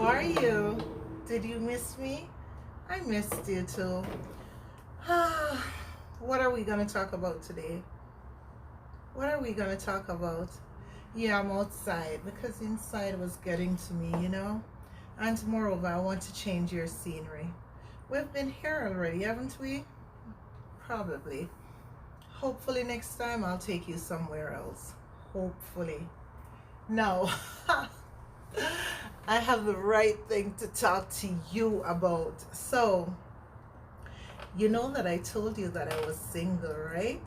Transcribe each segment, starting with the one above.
are you? Did you miss me? I missed you too. What are we going to talk about today? What are we going to talk about? Yeah, I'm outside because inside was getting to me. And moreover, I want to change your scenery. We've been here already, haven't we? Probably. Hopefully, next time I'll take you somewhere else. Hopefully. No. I have the right thing to talk to you about. So, you know that I told you that I was single, right?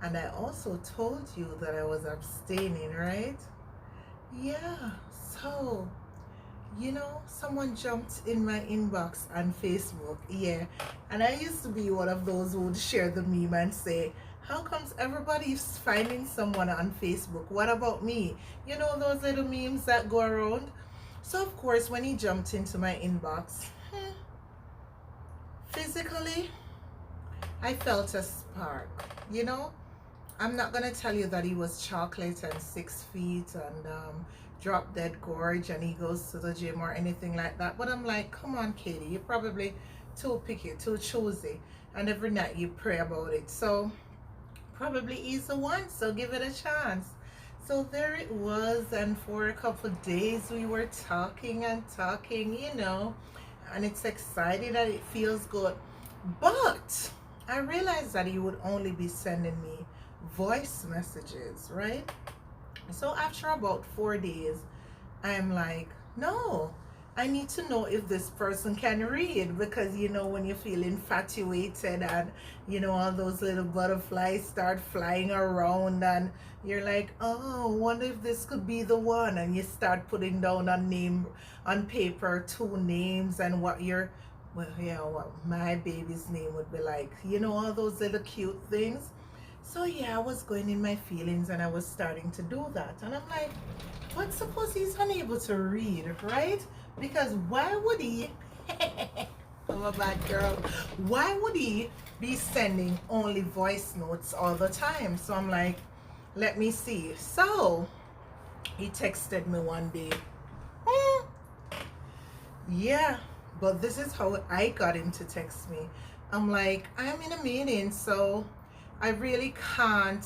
And I also told you that I was abstaining, right? Yeah. So, someone jumped in my inbox on Facebook. Yeah. And I used to be one of those who would share the meme and say, how comes everybody's finding someone on Facebook? What about me? You know those little memes that go around? So, of course, when he jumped into my inbox, physically, I felt a spark. I'm not going to tell you that he was chocolate and 6 feet and drop dead gorge and he goes to the gym or anything like that. But I'm like, come on, Katie, you're probably too picky, too choosy. And every night you pray about it. So probably he's the one. So give it a chance. So there it was. And for a couple of days we were talking and talking, and it's exciting and it feels good. But I realized that he would only be sending me voice messages, right? So after about 4 days, I'm like, no, I need to know if this person can read, because when you feel infatuated and all those little butterflies start flying around and you're like, oh, wonder if this could be the one, and you start putting down a name on paper, 2 names, and what my baby's name would be like, all those little cute things. So yeah, I was going in my feelings and I was starting to do that. And I'm like, but suppose he's unable to read, right? Because why would he, I'm a bad girl, why would he be sending only voice notes all the time? So I'm like, let me see. So he texted me one day. Yeah, but this is how I got him to text me. I'm like, I'm in a meeting, so I really can't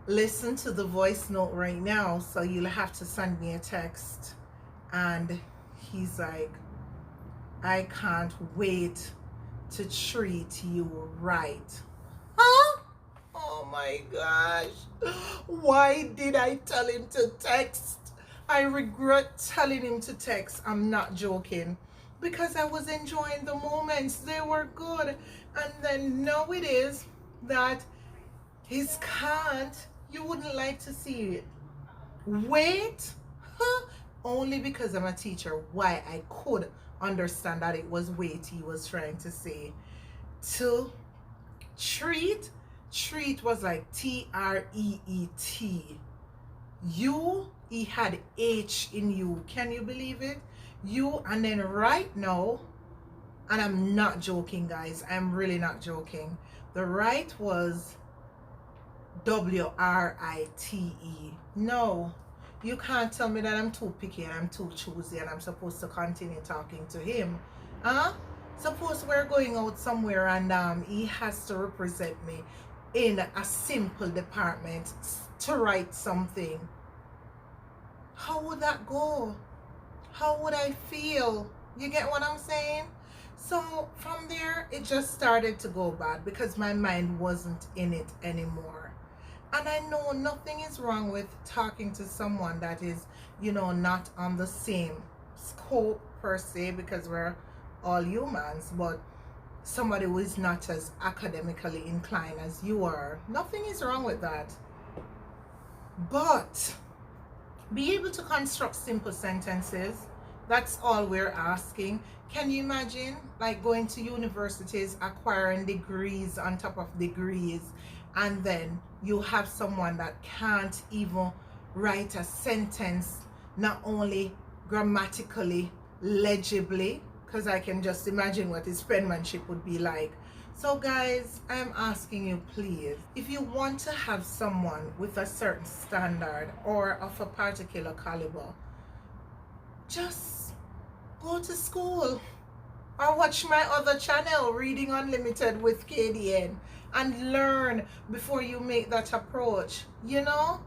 listen to the voice note right now, so you'll have to send me a text. And he's like, I can't wait to treat you right. Huh? Oh my gosh. Why did I tell him to text? I regret telling him to text. I'm not joking. Because I was enjoying the moments. They were good. And then now it is that his can't. You wouldn't like to see it. Wait. Huh? Only because I'm a teacher. Why I could understand that it was wait he was trying to say. To treat. Treat was like Treet. You, he had H in you. Can you believe it? You, and then right now, and I'm not joking, guys, I'm really not joking, the right was Write. No, you can't tell me that I'm too picky and I'm too choosy and I'm supposed to continue talking to him. Huh? Suppose we're going out somewhere and he has to represent me in a simple department to write something. How would that go? How would I feel? You get what I'm saying? So from there, it just started to go bad because my mind wasn't in it anymore. And I know nothing is wrong with talking to someone that is, not on the same scope per se, because we're all humans, but somebody who is not as academically inclined as you are. Nothing is wrong with that. But be able to construct simple sentences. That's all we're asking. Can you imagine like going to universities, acquiring degrees on top of degrees, and then you have someone that can't even write a sentence, not only grammatically, legibly, because I can just imagine what his penmanship would be like. So guys, I'm asking you, please, if you want to have someone with a certain standard or of a particular caliber, just go to school or watch my other channel, Reading Unlimited with KDN, and learn before you make that approach, you know?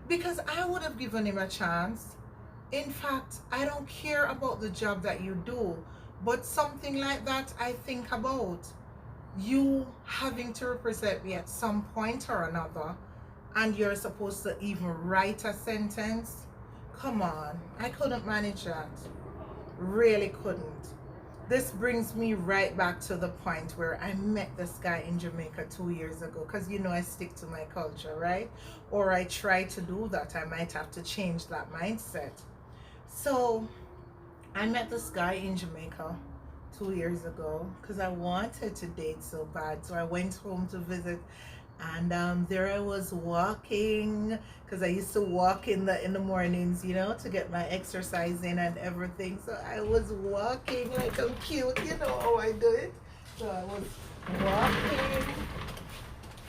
Because I would have given him a chance. In fact, I don't care about the job that you do, but something like that I think about. You having to represent me at some point or another, and you're supposed to even write a sentence. Come on, I couldn't manage that. Really couldn't. This brings me right back to the point where I met this guy in Jamaica 2 years ago, because you know I stick to my culture, right? Or I try to do that. I might have to change that mindset. So I met this guy in Jamaica 2 years ago because I wanted to date so bad. So I went home to visit, and there I was walking, because I used to walk in the mornings, you know, to get my exercise in and everything. So I was walking like I'm cute, you know how I do it. So I was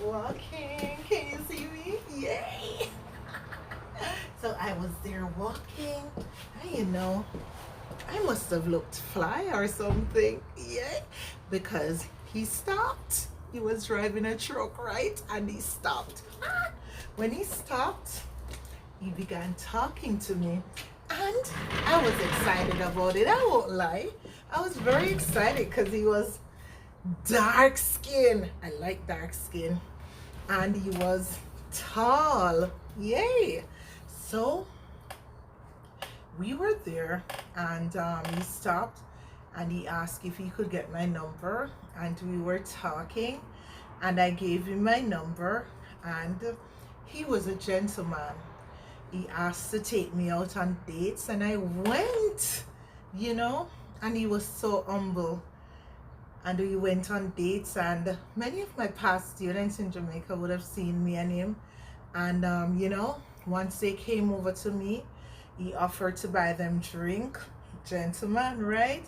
walking. Can you see me? Yay! So I was there walking, and you know, I must have looked fly or something, yeah, because he stopped. He was driving a truck, right? And he stopped. When he stopped, he began talking to me, and I was excited about it. I won't lie. I was very excited because he was dark skin. I like dark skin. And he was tall. Yay. So we were there, and he stopped and he asked if he could get my number, and we were talking, and I gave him my number, and he was a gentleman. He asked to take me out on dates, and I went, you know, and he was so humble. And we went on dates, and many of my past students in Jamaica would have seen me and him. And you know, once they came over to me, he offered to buy them drink. Gentleman, right?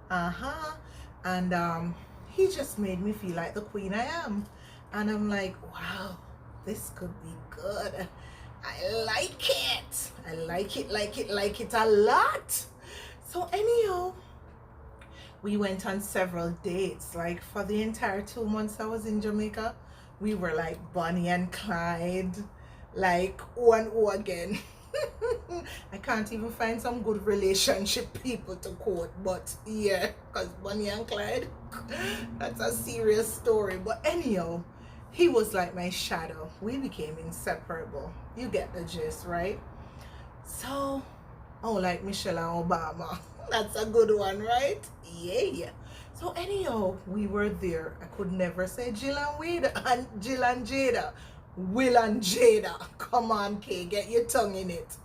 And he just made me feel like the queen I am. And I'm like, wow, this could be good. I like it. I like it a lot. So anyhow, we went on several dates. Like for the entire 2 months I was in Jamaica, we were like Bonnie and Clyde, like O and O again. I can't even find some good relationship people to quote, but yeah, because Bonnie and Clyde, that's a serious story. But anyhow, he was like my shadow. We became inseparable. You get the gist, right? So, oh, like Michelle and Obama. That's a good one, right? Yeah. So anyhow, we were there. I could never say Jill and Jada. Will and Jada. Come on, Kay, get your tongue in it.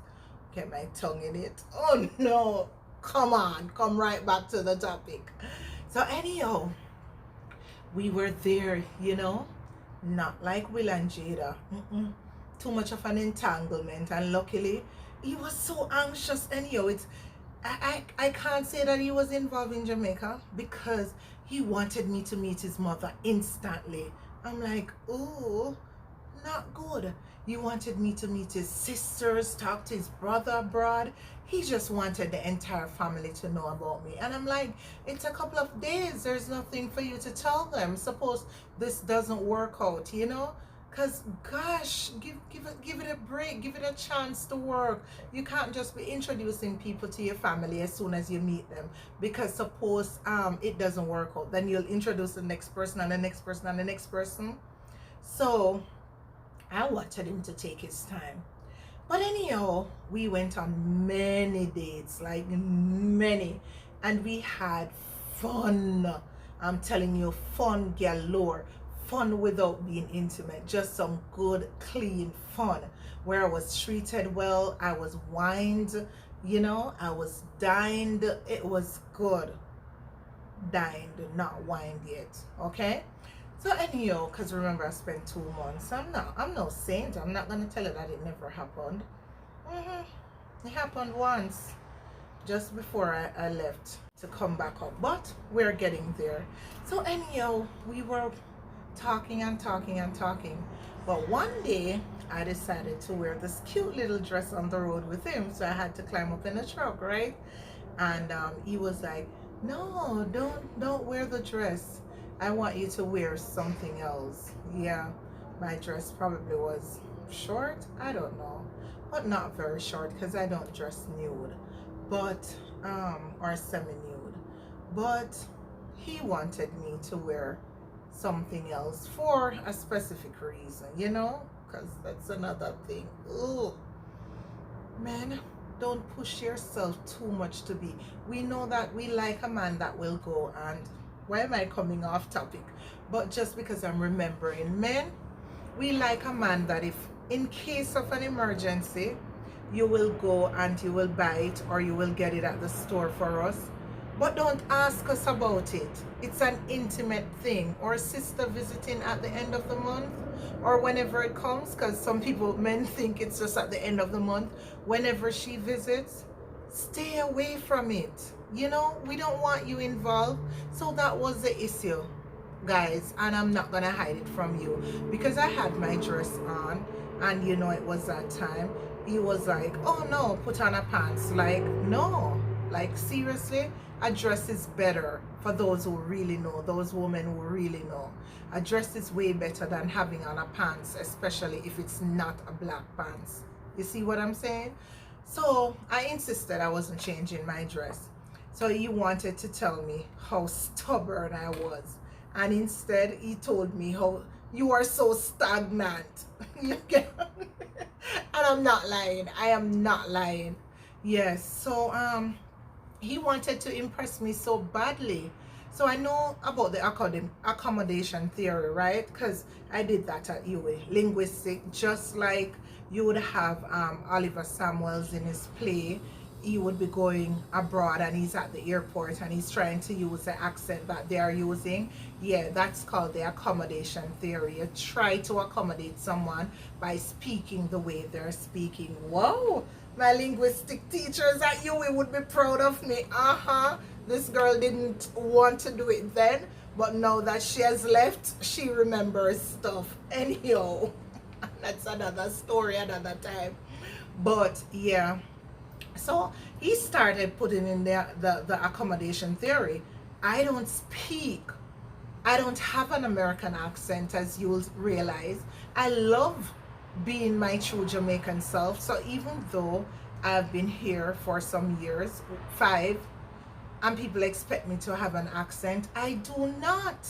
Get my tongue in it. Oh no. Come on. Come right back to the topic. So anyhow, we were there, you know. Not like Will and Jada. Too much of an entanglement. And luckily, he was so anxious. Anyhow, I can't say that he was involved in Jamaica because he wanted me to meet his mother instantly. I'm like, oh, not good. He wanted me to meet his sisters, talk to his brother abroad. He just wanted the entire family to know about me. And I'm like, it's a couple of days. There's nothing for you to tell them. Suppose this doesn't work out, you know? Because, gosh, give it a break. Give it a chance to work. You can't just be introducing people to your family as soon as you meet them. Because suppose it doesn't work out. Then you'll introduce the next person and the next person and the next person. So I wanted him to take his time. But anyhow, we went on many dates, like many. And we had fun. I'm telling you, fun galore. Fun without being intimate. Just some good, clean fun. Where I was treated well. I was wined, you know. I was dined. It was good. Dined, not wined yet. Okay? So anyhow, because remember I spent 2 months. I'm no saint. I'm not going to tell you that it never happened. It happened once. Just before I left to come back up. But we're getting there. So anyhow, we were talking and talking and talking. But one day, I decided to wear this cute little dress on the road with him. So I had to climb up in the truck, right? And he was like, no, don't wear the dress. I want you to wear something else. Yeah, my dress probably was short, I don't know, but not very short because I don't dress nude, but or semi-nude. But he wanted me to wear something else for a specific reason, you know, because that's another thing. Ooh, man, don't push yourself too much to be. We know that we like a man that will go and, why am I coming off topic? But just because I'm remembering, men, we like a man that if in case of an emergency, you will go and you will buy it or you will get it at the store for us. But don't ask us about it. It's an intimate thing. Or sister visiting at the end of the month or whenever it comes, because some people, men, think it's just at the end of the month. Whenever she visits, stay away from it. You know, we don't want you involved. So that was the issue, guys, and I'm not gonna hide it from you because I had my dress on, and you know, it was that time. He was like, oh no, put on a pants. Like, no, like seriously, a dress is better. For those who really know, those women who really know, a dress is way better than having on a pants, especially if it's not a black pants. You see what I'm saying? So I insisted I wasn't changing my dress. So he wanted to tell me how stubborn I was, and instead he told me how you are so stagnant. You get and I'm not lying. I am not lying. Yes. So he wanted to impress me so badly. So I know about the accommodation theory, right? Because I did that at UA, linguistic, just like you would have Oliver Samuels in his play. He would be going abroad and he's at the airport and he's trying to use the accent that they are using. Yeah, that's called the accommodation theory. You try to accommodate someone by speaking the way they're speaking. Whoa, my linguistic teachers at UWI would be proud of me. This girl didn't want to do it then, but now that she has left, she remembers stuff. Anyhow, that's another story, another time. But yeah, so he started putting in the accommodation theory. I don't speak. I don't have an American accent, as you'll realize. I love being my true Jamaican self. So even though I've been here for some years, 5, and people expect me to have an accent, I do not.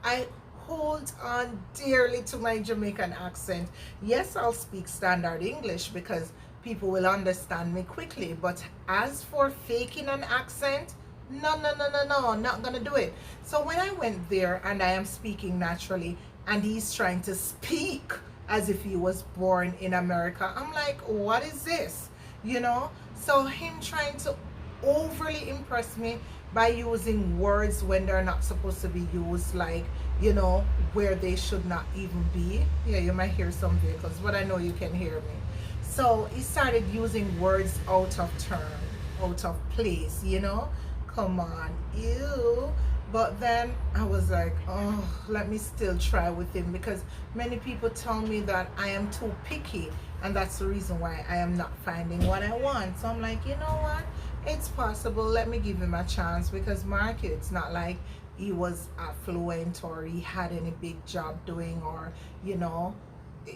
I hold on dearly to my Jamaican accent. Yes, I'll speak standard English because people will understand me quickly, but as for faking an accent, no, not gonna do it. So when I went there and I am speaking naturally and he's trying to speak as if he was born in America, I'm like, what is this? You know? So him trying to overly impress me by using words when they're not supposed to be used, like, you know, where they should not even be. Yeah, you might hear some vehicles, but I know you can hear me. So he started using words out of turn, out of place, you know? Come on, ew. But then I was like, oh, let me still try with him, because many people tell me that I am too picky, and that's the reason why I am not finding what I want. So I'm like, you know what? It's possible. Let me give him a chance, because Mark, it's not like he was affluent or he had any big job doing, or, you know,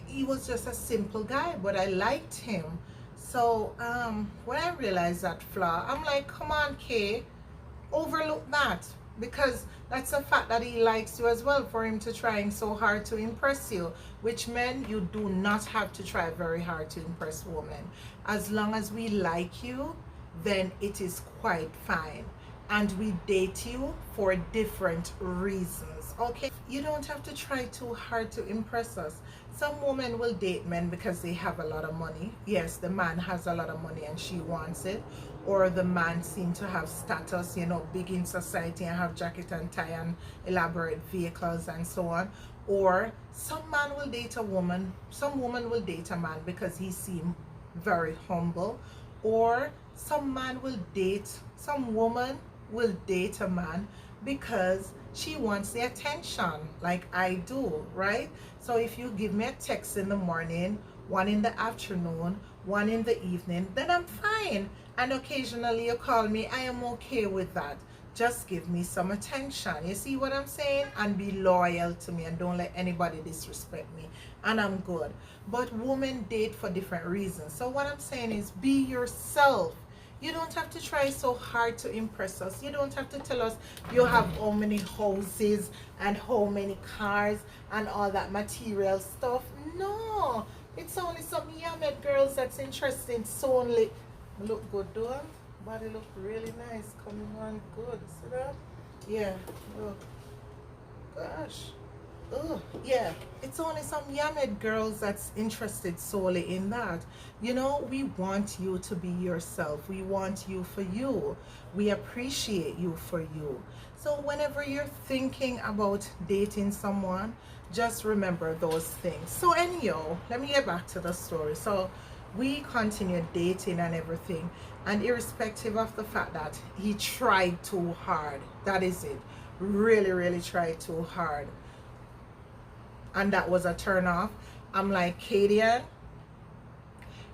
he was just a simple guy, but I liked him. So when I realized that flaw, I'm like, come on, Kay, overlook that, because that's a fact that he likes you as well, for him to trying so hard to impress you. Which, men, you do not have to try very hard to impress women. As long as we like you, then it is quite fine, and we date you for different reasons. Okay, you don't have to try too hard to impress us. Some women will date men because they have a lot of money. Yes, the man has a lot of money and she wants it, or the man seems to have status, you know, big in society and have jacket and tie and elaborate vehicles and so on. Or some man will date a woman, some woman will date a man because he seems very humble. Or some woman will date a man because she wants the attention, like I do, right? So if you give me a text in the morning one in the afternoon, one in the evening, then I'm fine. And occasionally you call me, I am okay with that. Just give me some attention. You see what I'm saying? And be loyal to me and don't let anybody disrespect me. And I'm good. But women date for different reasons. So what I'm saying is be yourself. You don't have to try so hard to impress us. You don't have to tell us you have how many houses and how many cars and all that material stuff. No. It's only some Yamed girls that's interested solely. Look good, though. Body look really nice. Coming on good. See that? Yeah. Look. Gosh. Oh, yeah. It's only some Yamed girls that's interested solely in that. You know, we want you to be yourself. We want you for you. We appreciate you for you. So whenever you're thinking about dating someone, just remember those things. So anyhow, let me get back to the story. So we continued dating and everything, and irrespective of the fact that he tried too hard, that is it, really tried too hard, and that was a turn off. I'm like, Kadian,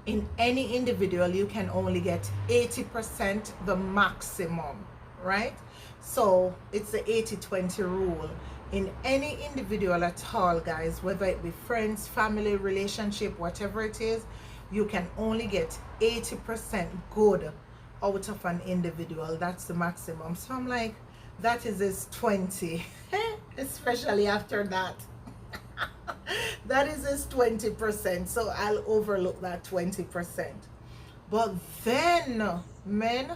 in any individual you can only get 80% the maximum, right? So it's the 80-20 rule in any individual at all, guys, whether it be friends, family, relationship, whatever it is. You can only get 80% good out of an individual. That's the maximum. So I'm like, that is his 20, especially after that. That is his 20%. So I'll overlook that 20%. But then, men,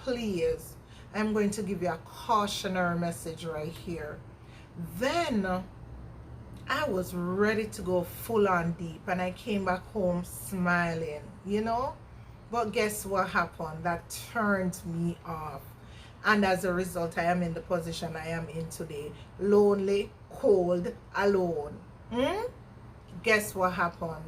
please, I'm going to give you a cautionary message right here. Then I was ready to go full on deep, and I came back home smiling, you know. But guess what happened? That turned me off. And as a result, I am in the position I am in today. Lonely, cold, alone. Guess what happened?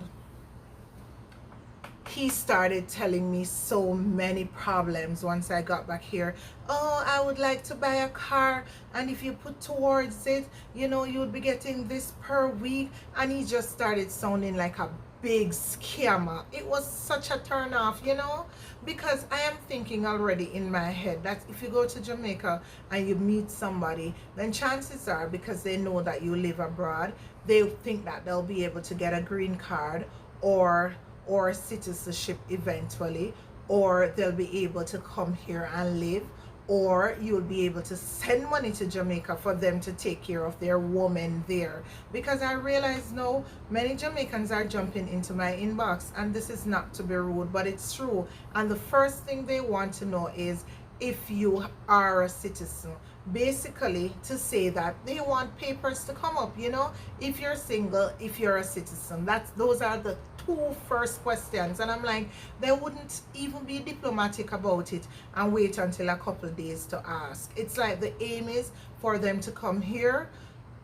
He started telling me so many problems once I got back here. Oh, I would like to buy a car, and if you put towards it, you know, you would be getting this per week. And he just started sounding like a big scammer. It was such a turn off, you know, because I am thinking already in my head that if you go to Jamaica and you meet somebody, then chances are, because they know that you live abroad, they think that they'll be able to get a green card or citizenship eventually, or they'll be able to come here and live, or you'll be able to send money to Jamaica for them to take care of their woman there. Because I realize now many Jamaicans are jumping into my inbox, and this is not to be rude, but it's true, and the first thing they want to know is if you are a citizen, basically to say that they want papers to come up, you know, if you're single, if you're a citizen. Those are the two first questions. And I'm like, they wouldn't even be diplomatic about it and wait until a couple days to ask. It's like the aim is for them to come here,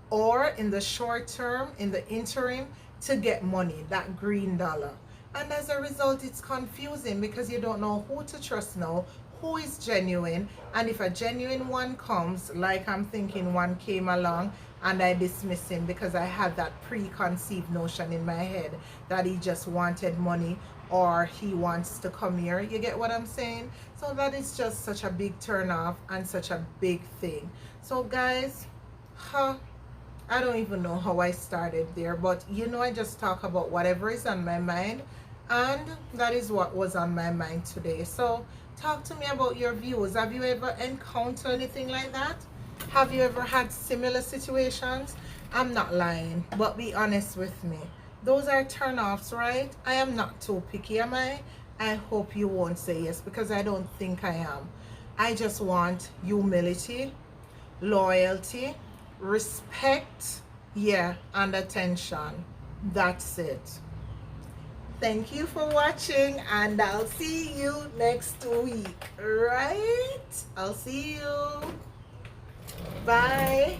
or in the short term, in the interim, to get money, that green dollar. And as a result, it's confusing because you don't know who to trust now, who is genuine. And if a genuine one comes, like I'm thinking one came along, and I dismiss him because I had that preconceived notion in my head that he just wanted money or he wants to come here. You get what I'm saying? So that is just such a big turn off and such a big thing. So guys, I don't even know how I started there, but you know, I just talk about whatever is on my mind, and that is what was on my mind today. So talk to me about your views. Have you ever encountered anything like that? Have you ever had similar situations? I'm not lying, but be honest with me. Those are turn-offs, right? I am not too picky, am I? I hope you won't say yes, because I don't think I am. I just want humility, loyalty, respect, yeah, and attention. That's it. Thank you for watching, and I'll see you next week, right? I'll see you. Bye.